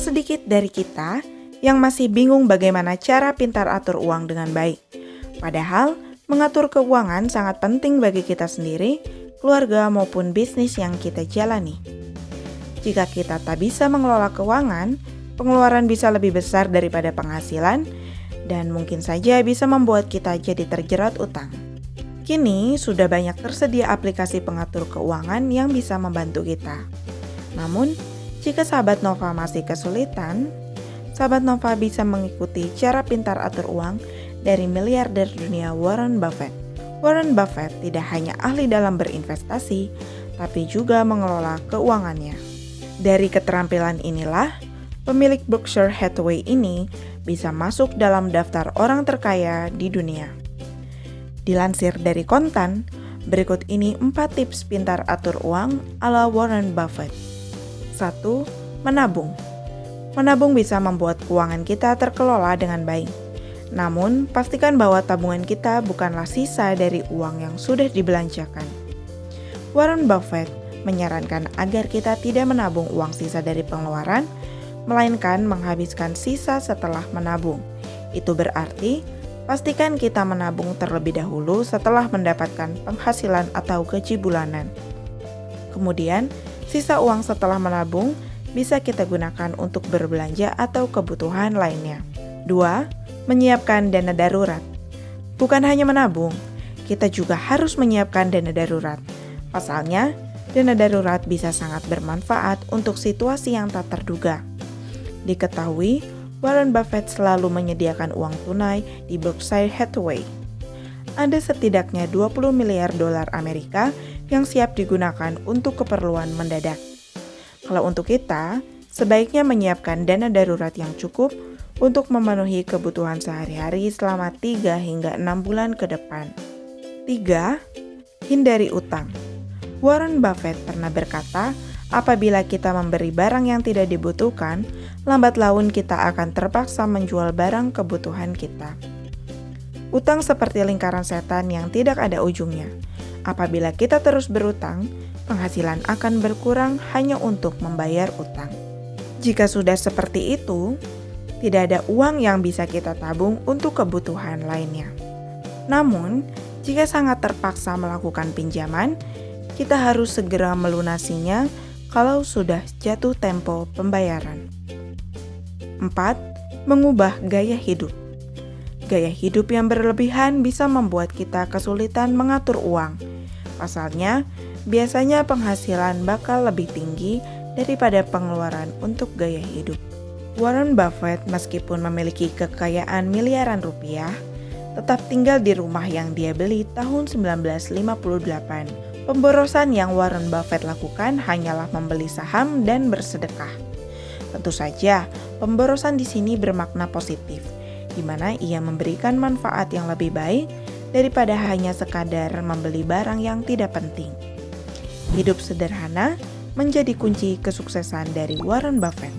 sedikit dari kita yang masih bingung bagaimana cara pintar atur uang dengan baik. Padahal, mengatur keuangan sangat penting bagi kita sendiri, keluarga maupun bisnis yang kita jalani. Jika kita tak bisa mengelola keuangan, pengeluaran bisa lebih besar daripada penghasilan, dan mungkin saja bisa membuat kita jadi terjerat utang. Kini sudah banyak tersedia aplikasi pengatur keuangan yang bisa membantu kita. Namun, jika sahabat Nova masih kesulitan, sahabat Nova bisa mengikuti cara pintar atur uang dari miliarder dunia Warren Buffett. Warren Buffett tidak hanya ahli dalam berinvestasi, tapi juga mengelola keuangannya. Dari keterampilan inilah, pemilik Berkshire Hathaway ini bisa masuk dalam daftar orang terkaya di dunia. Dilansir dari Kontan, berikut ini 4 tips pintar atur uang ala Warren Buffett. 1. Menabung. Menabung bisa membuat keuangan kita terkelola dengan baik. Namun, pastikan bahwa tabungan kita bukanlah sisa dari uang yang sudah dibelanjakan. Warren Buffett menyarankan agar kita tidak menabung uang sisa dari pengeluaran, melainkan menghabiskan sisa setelah menabung. Itu berarti, pastikan kita menabung terlebih dahulu setelah mendapatkan penghasilan atau gaji bulanan. Kemudian, sisa uang setelah menabung bisa kita gunakan untuk berbelanja atau kebutuhan lainnya. 2. Menyiapkan dana darurat. Bukan hanya menabung, kita juga harus menyiapkan dana darurat. Pasalnya, dana darurat bisa sangat bermanfaat untuk situasi yang tak terduga. Diketahui, Warren Buffett selalu menyediakan uang tunai di Berkshire Hathaway. Ada setidaknya 20 miliar dolar Amerika yang siap digunakan untuk keperluan mendadak. Kalau untuk kita, sebaiknya menyiapkan dana darurat yang cukup untuk memenuhi kebutuhan sehari-hari selama 3 hingga 6 bulan ke depan. 3. Hindari utang. Warren Buffett pernah berkata, apabila kita memberi barang yang tidak dibutuhkan, lambat laun kita akan terpaksa menjual barang kebutuhan kita. Utang seperti lingkaran setan yang tidak ada ujungnya. Apabila kita terus berutang, penghasilan akan berkurang hanya untuk membayar utang. Jika sudah seperti itu, tidak ada uang yang bisa kita tabung untuk kebutuhan lainnya. Namun, jika sangat terpaksa melakukan pinjaman, kita harus segera melunasinya kalau sudah jatuh tempo pembayaran. 4. Mengubah gaya hidup. Gaya hidup yang berlebihan bisa membuat kita kesulitan mengatur uang. Pasalnya, biasanya penghasilan bakal lebih tinggi daripada pengeluaran untuk gaya hidup. Warren Buffett meskipun memiliki kekayaan miliaran rupiah, tetap tinggal di rumah yang dia beli tahun 1958. Pemborosan yang Warren Buffett lakukan hanyalah membeli saham dan bersedekah. Tentu saja, pemborosan di sini bermakna positif, di mana ia memberikan manfaat yang lebih baik daripada hanya sekadar membeli barang yang tidak penting. Hidup sederhana menjadi kunci kesuksesan dari Warren Buffett.